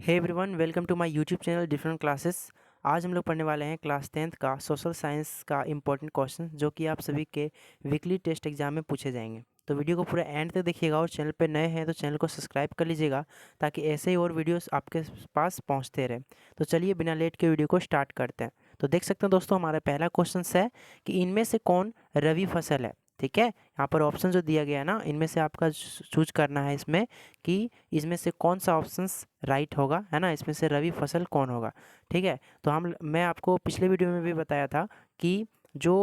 Hey everyone, welcome to my YouTube channel different classes. आज हम लोग पढ़ने वाले हैं क्लास 10th का सोशल साइंस का इम्पोर्टेंट क्वेश्चन जो कि आप सभी के वीकली टेस्ट एग्जाम में पूछे जाएंगे। तो वीडियो को पूरा एंड तक देखिएगा और चैनल पर नए हैं तो चैनल को सब्सक्राइब कर लीजिएगा ताकि ऐसे ही और वीडियोस आपके पास पहुंचते रहे। तो चलिए बिना लेट के वीडियो को स्टार्ट करते हैं। तो देख सकते हैं दोस्तों, हमारा पहला क्वेश्चन है कि इनमें से कौन रबी फसल है। ठीक है, यहाँ पर ऑप्शन जो दिया गया है ना, इनमें से आपका चूज करना है इसमें कि इसमें से कौन सा ऑप्शंस राइट होगा, है ना। इसमें से रबी फसल कौन होगा। ठीक है, तो मैं आपको पिछले वीडियो में भी बताया था कि जो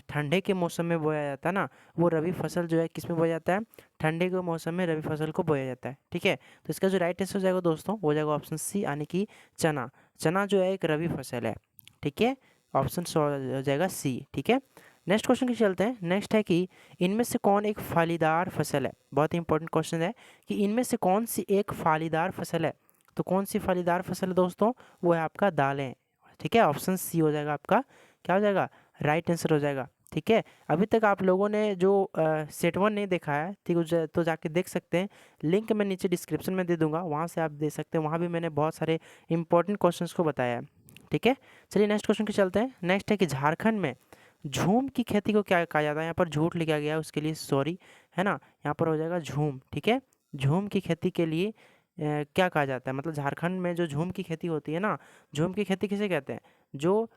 ठंडे के मौसम में बोया जाता है ना, वो रबी फसल जो है किस में बोया जाता है, ठंडे के मौसम में रबी फसल को बोया जाता है। ठीक है, तो इसका जो राइट आंसर हो जाएगा दोस्तों, वो हो जाएगा ऑप्शन सी, यानी कि चना। चना जो है एक रबी फसल है। ठीक है, ऑप्शन हो जाएगा सी। ठीक है, नेक्स्ट क्वेश्चन की चलते हैं। नेक्स्ट है कि इनमें से कौन एक फलीदार फसल है। बहुत ही इंपॉर्टेंट क्वेश्चन है कि इनमें से कौन सी एक फलीदार फसल है। तो कौन सी फलीदार फसल है दोस्तों, वो है आपका दालें। ठीक है, ऑप्शन सी हो जाएगा आपका, क्या हो जाएगा, राइट आंसर हो जाएगा। ठीक है, अभी तक आप लोगों ने जो सेट वन नहीं देखा है, ठीक है, तो जाके देख सकते हैं। लिंक मैं नीचे डिस्क्रिप्शन में दे दूंगा, वहाँ से आप देख सकते हैं। वहाँ भी मैंने बहुत सारे इंपॉर्टेंट क्वेश्चंस को बताया है। ठीक है, चलिए नेक्स्ट क्वेश्चन की चलते हैं। नेक्स्ट है कि झारखंड में झूम की खेती को क्या कहा जाता है। यहाँ पर झूठ लिखा गया है, उसके लिए सॉरी, है ना। यहाँ पर हो जाएगा झूम। ठीक है, झूम की खेती के लिए क्या कहा जाता है, मतलब झारखंड में जो झूम की खेती होती है ना, झूम की खेती किसे कहते हैं, जो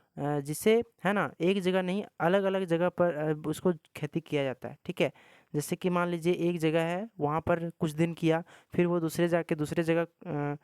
जिसे, है ना, एक जगह नहीं अलग अलग जगह पर उसको खेती किया जाता है। ठीक है, जैसे कि मान लीजिए एक जगह है, वहाँ पर कुछ दिन किया, फिर वो दूसरे जाके दूसरे जगह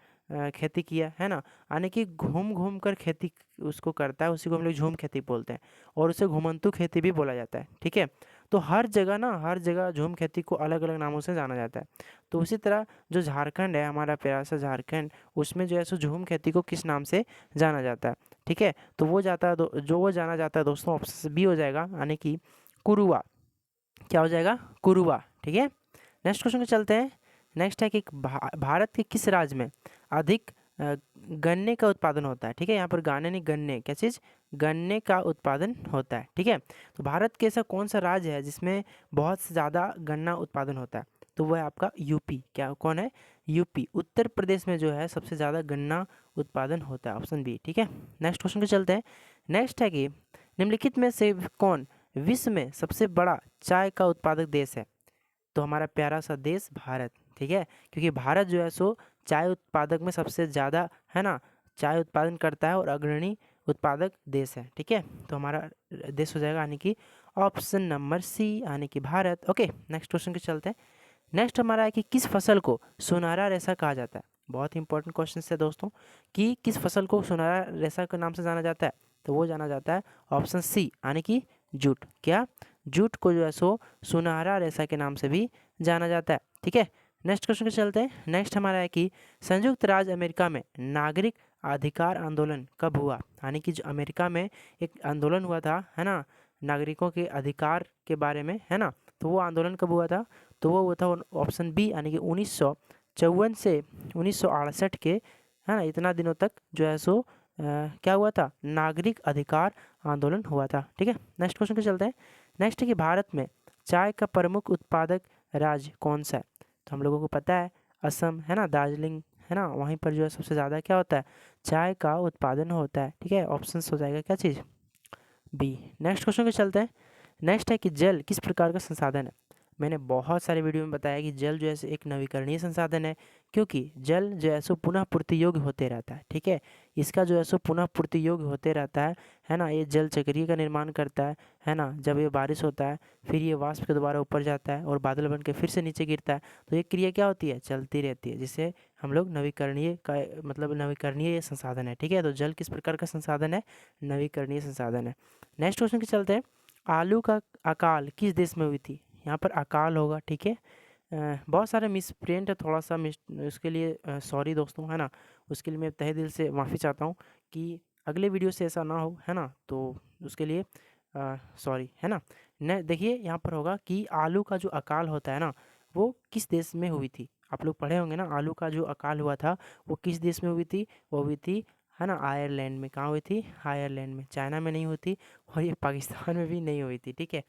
खेती किया, है ना। यानी कि घूम घूम कर खेती उसको करता है, उसी को हम लोग झूम खेती बोलते हैं। और उसे घुमंतू खेती भी बोला जाता है। ठीक है, तो हर जगह ना, हर जगह झूम खेती को अलग अलग नामों से जाना जाता है। तो उसी तरह जो झारखंड है, हमारा प्यारा सा झारखंड, उसमें जो है सो झूम खेती को किस नाम से जाना जाता है। ठीक है, तो वो जाता है जो वो जाना जाता है दोस्तों, ऑप्शन बी हो जाएगा, यानी कि कुरुआ। क्या हो जाएगा, कुरुआ। ठीक है, नेक्स्ट क्वेश्चन पे चलते हैं। नेक्स्ट है कि भारत के किस राज्य में अधिक गन्ने का उत्पादन होता है। ठीक है, यहाँ पर गाने नहीं, गन्ने, क्या चीज़, गन्ने का उत्पादन होता है। ठीक है, तो भारत के ऐसा कौन सा राज्य है जिसमें बहुत से ज़्यादा गन्ना उत्पादन होता है। तो वो है आपका यूपी। क्या कौन है, यूपी। उत्तर प्रदेश में जो है सबसे ज़्यादा गन्ना उत्पादन होता है, ऑप्शन बी। ठीक है, नेक्स्ट क्वेश्चन पे चलते हैं। नेक्स्ट है कि निम्नलिखित में से कौन विश्व में सबसे बड़ा चाय का उत्पादक देश है। तो हमारा प्यारा सा देश भारत। ठीक है, क्योंकि भारत जो है सो चाय उत्पादक में सबसे ज़्यादा, है ना, चाय उत्पादन करता है और अग्रणी उत्पादक देश है। ठीक है, तो हमारा देश हो जाएगा, यानी कि ऑप्शन नंबर सी, यानी कि भारत। ओके, नेक्स्ट क्वेश्चन के चलते हैं। नेक्स्ट हमारा है कि किस फसल को सुनहरा रेशा कहा जाता है। बहुत ही इंपॉर्टेंट क्वेश्चन है दोस्तों, कि किस फसल को सुनहरा रेशा के नाम से जाना जाता है। तो वो जाना जाता है ऑप्शन सी, यानी कि जूट। क्या, जूट को जो है सो सुनहरा रेशा के नाम से भी जाना जाता है। ठीक है, नेक्स्ट क्वेश्चन पे चलते हैं। नेक्स्ट हमारा है कि संयुक्त राज्य अमेरिका में नागरिक अधिकार आंदोलन कब हुआ। यानी कि जो अमेरिका में एक आंदोलन हुआ था, है ना, नागरिकों के अधिकार के बारे में, है ना, तो वो आंदोलन कब हुआ था। तो वो हुआ था ऑप्शन बी, यानी कि 1954 से 1968 के, है ना, इतना दिनों तक जो है सो क्या हुआ था, नागरिक अधिकार आंदोलन हुआ था। ठीक है, नेक्स्ट क्वेश्चन पे चलते हैं। नेक्स्ट है कि भारत में चाय का प्रमुख उत्पादक राज्य कौन सा है। तो हम लोगों को पता है असम, है ना, दार्जिलिंग, है ना, वहीं पर जो है सबसे ज़्यादा क्या होता है, चाय का उत्पादन होता है। ठीक है, ऑप्शन हो जाएगा क्या चीज़, बी। नेक्स्ट क्वेश्चन पे चलते हैं। नेक्स्ट है कि जल किस प्रकार का संसाधन है। मैंने बहुत सारे वीडियो में बताया कि जल जो है सो एक नवीकरणीय संसाधन है, क्योंकि जल जो है सो पुनः पूर्ति योग्य होते रहता है। ठीक है, इसका जो है सो पुनः पूर्ति योग्य होते रहता है ना। ये जल चक्रीय का निर्माण करता है ना। जब ये बारिश होता है, फिर ये वाष्प के द्वारा ऊपर जाता है और बादल बन के फिर से नीचे गिरता है। तो ये क्रिया क्या होती है, चलती रहती है, जिसे हम लोग नवीकरणीय का, मतलब नवीकरणीय ये संसाधन है। ठीक है, तो जल किस प्रकार का संसाधन है, नवीकरणीय संसाधन है। नेक्स्ट क्वेश्चन के चलते हैं। आलू का अकाल किस देश में हुई थी। यहाँ पर अकाल होगा। ठीक है, बहुत सारे मिसप्रिंट है, थोड़ा सा मिस, उसके लिए सॉरी दोस्तों, है ना। उसके लिए मैं तहे दिल से माफ़ी चाहता हूँ कि अगले वीडियो से ऐसा ना हो, है ना। तो उसके लिए सॉरी, है ना। न देखिए यहाँ पर होगा कि आलू का जो अकाल होता है ना, वो किस देश में हुई थी। आप लोग पढ़े होंगे ना, आलू का जो अकाल हुआ था वो किस देश में हुई थी, वो हुई थी, है ना, आयरलैंड में। कहाँ हुई थी? आयरलैंड में। चाइना में नहीं हुई थी और ये पाकिस्तान में भी नहीं हुई थी, ठीक है।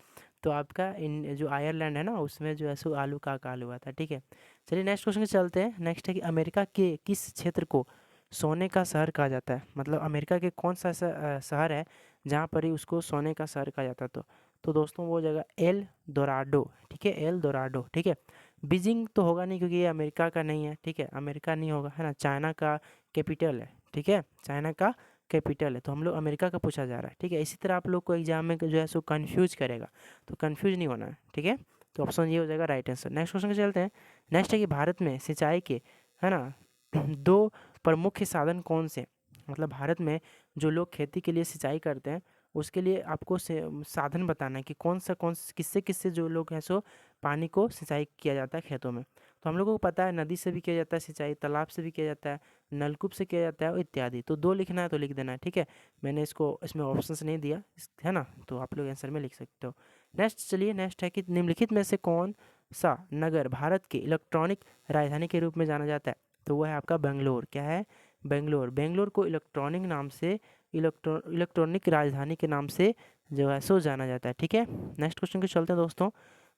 तो आपका इन जो आयरलैंड है ना, उसमें जो है सो आलू का अकाल हुआ था, ठीक है। चलिए नेक्स्ट क्वेश्चन चलते हैं। नेक्स्ट है कि अमेरिका के किस क्षेत्र को सोने का शहर कहा जाता है? मतलब अमेरिका के कौन सा ऐसा शहर है जहाँ पर ही उसको सोने का शहर कहा जाता है? तो दोस्तों वो जगह एल दोराडो, ठीक है, एल दोराडो, ठीक है। बीजिंग तो होगा नहीं क्योंकि ये अमेरिका का नहीं है, ठीक है, अमेरिका नहीं होगा, है ना, चाइना का कैपिटल है, ठीक है, चाइना का कैपिटल है। तो हम लोग अमेरिका का पूछा जा रहा है, ठीक है। इसी तरह आप लोग को एग्जाम में जो है सो कन्फ्यूज करेगा, तो कन्फ्यूज नहीं होना है, ठीक है। तो ऑप्शन ये हो जाएगा राइट आंसर। नेक्स्ट क्वेश्चन पे चलते हैं। नेक्स्ट है कि भारत में सिंचाई के, है ना, दो प्रमुख साधन कौन से? मतलब भारत में जो लोग खेती के लिए सिंचाई करते हैं उसके लिए आपको साधन बताना है कि कौन सा किससे किससे जो लोग हैं सो पानी को सिंचाई किया जाता है खेतों में। तो हम लोगों को पता है नदी से भी किया जाता है सिंचाई, तालाब से भी किया जाता है, नलकूप से किया जाता है और इत्यादि। तो दो लिखना है तो लिख देना है, ठीक है। मैंने इसको इसमें ऑप्शंस नहीं दिया, है ना, तो आप लोग आंसर में लिख सकते हो। नेक्स्ट चलिए, नेक्स्ट है कि निम्नलिखित में से कौन सा नगर भारत के इलेक्ट्रॉनिक राजधानी के रूप में जाना जाता है? तो वो है आपका बेंगलोर। क्या है? बेंगलोर। बेंगलोर को इलेक्ट्रॉनिक नाम से, इलेक्ट्रॉनिक राजधानी के नाम से जो है सो जाना जाता है, ठीक है। नेक्स्ट क्वेश्चन के चलते हैं दोस्तों।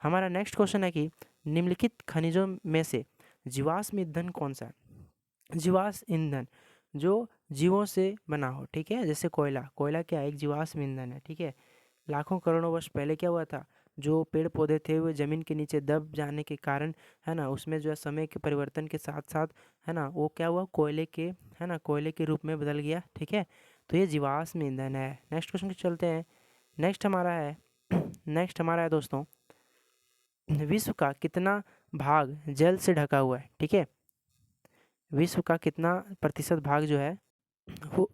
हमारा नेक्स्ट क्वेश्चन है कि निम्नलिखित खनिजों में से जीवाश्म ईंधन कौन सा है? जीवाश्म ईंधन जो जीवों से बना हो, ठीक है, जैसे कोयला। कोयला क्या है? एक जीवाश्म ईंधन है, ठीक है। लाखों करोड़ों वर्ष पहले क्या हुआ था? जो पेड़ पौधे थे वो ज़मीन के नीचे दब जाने के कारण, है ना, उसमें जो है समय के परिवर्तन के साथ साथ, है ना, वो क्या हुआ? कोयले के, है ना, कोयले के रूप में बदल गया, ठीक है। तो ये जीवाश्म ईंधन है। नेक्स्ट क्वेश्चन के चलते हैं। नेक्स्ट हमारा है नेक्स्ट हमारा है दोस्तों, विश्व का कितना भाग जल से ढका हुआ है? ठीक है, विश्व का कितना प्रतिशत भाग जो है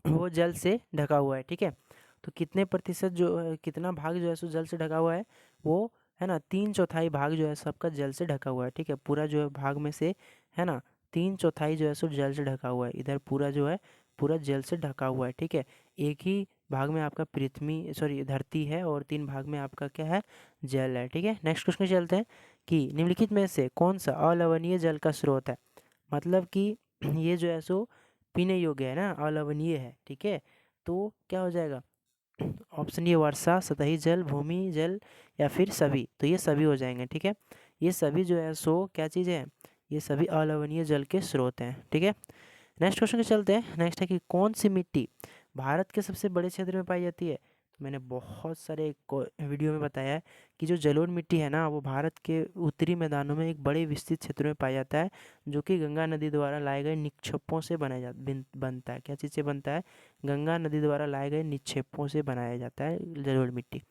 वो जल से ढका हुआ है, ठीक है। तो कितने प्रतिशत जो कितना भाग जो है सो जल से ढका हुआ है? वो, है ना, 3/4 भाग जो है सबका जल से ढका हुआ है, ठीक है। पूरा जो है भाग में से, है ना, 3/4 जो है सो जल से ढका हुआ है। इधर पूरा जो है पूरा जल से ढका हुआ है, ठीक है। एक ही भाग में आपका पृथ्वी, सॉरी, धरती है और 3 भाग में आपका क्या है? जल है, ठीक है। नेक्स्ट क्वेश्चन चलते हैं कि निम्नलिखित में से कौन सा अलवणीय जल का स्रोत है? मतलब कि ये जो है सो पीने योग्य है ना, अलवणीय है, ठीक है। तो क्या हो जाएगा? ऑप्शन ये वर्षा, सतही जल, भूमि जल या फिर सभी। तो ये सभी हो जाएंगे, ठीक है। ये सभी जो है सो क्या चीज़ है? ये सभी अलवणीय जल के स्रोत हैं, ठीक है। नेक्स्ट क्वेश्चन के चलते हैं। नेक्स्ट है कि कौन सी मिट्टी भारत के सबसे बड़े क्षेत्र में पाई जाती है? तो मैंने बहुत सारे वीडियो में बताया है कि जो जलोढ़ मिट्टी है ना, वो भारत के उत्तरी मैदानों में एक बड़े विस्तृत क्षेत्र में पाया जाता है, जो कि गंगा नदी द्वारा लाए गए निक्षेपों से बनता है। क्या चीज़ से बनता है? गंगा नदी द्वारा लाए गए निक्षेपों से बनाया जाता है जलोढ़ मिट्टी।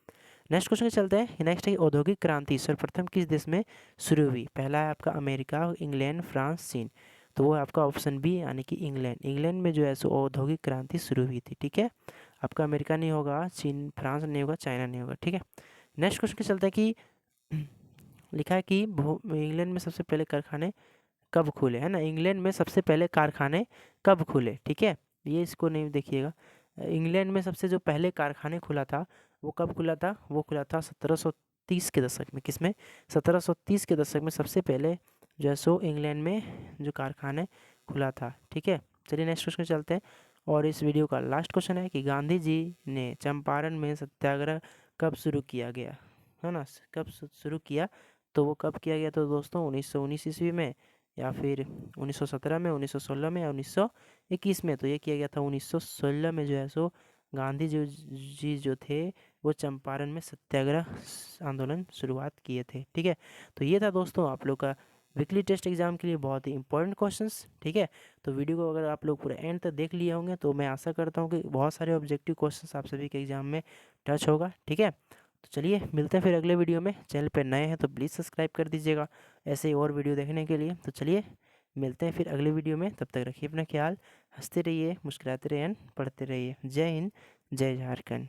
नेक्स्ट क्वेश्चन के चलते हैं। नेक्स्ट है औद्योगिक क्रांति सर्वप्रथम किस देश में शुरू हुई? पहला है आपका अमेरिका, इंग्लैंड, फ्रांस, चीन। तो वो है आपका ऑप्शन बी, यानी कि इंग्लैंड। इंग्लैंड में जो है सो औद्योगिक क्रांति शुरू हुई थी, ठीक है। आपका अमेरिका नहीं होगा, चीन, फ्रांस नहीं होगा, चाइना नहीं होगा, ठीक है। नेक्स्ट क्वेश्चन के चलता है कि लिखा है कि इंग्लैंड में सबसे पहले कारखाने कब खुले, है ना, इंग्लैंड में सबसे पहले कारखाने कब खुले, ठीक है। ये इसको नहीं देखिएगा। इंग्लैंड में सबसे जो पहले कारखाने खुला था वो कब खुला था? वो खुला था 1730 के दशक में। किसमें? 1730 के दशक में सबसे पहले जो है सो इंग्लैंड में जो कारखाने खुला था, ठीक है। चलिए नेक्स्ट क्वेश्चन चलते हैं। और इस वीडियो का लास्ट क्वेश्चन है कि गांधी जी ने चंपारण में सत्याग्रह कब शुरू किया गया, है ना, कब शुरू किया? तो वो कब किया गया? तो दोस्तों 1919 ईस्वी में, या फिर 1917 में, 1916 में, या 1921 में। तो ये किया गया था 1916 में जो है सो गांधी जी जो थे वो चंपारण में सत्याग्रह आंदोलन शुरुआत किए थे, ठीक है। तो ये था दोस्तों आप लोग का वीकली टेस्ट एग्जाम के लिए बहुत ही इंपॉर्टेंट क्वेश्चंस, ठीक है। तो वीडियो को अगर आप लोग पूरा एंड तक देख लिए होंगे तो मैं आशा करता हूँ कि बहुत सारे ऑब्जेक्टिव क्वेश्चंस आप सभी के एग्जाम में टच होगा, ठीक है। तो चलिए मिलते हैं फिर अगले वीडियो में। चैनल पर नए हैं तो प्लीज़ सब्सक्राइब कर दीजिएगा ऐसे ही और वीडियो देखने के लिए। तो चलिए मिलते हैं फिर अगले वीडियो में, तब तक रखिए अपना ख्याल, हंसते रहिए, मुस्कुराते रहिए, पढ़ते रहिए। जय हिंद, जय झारखंड।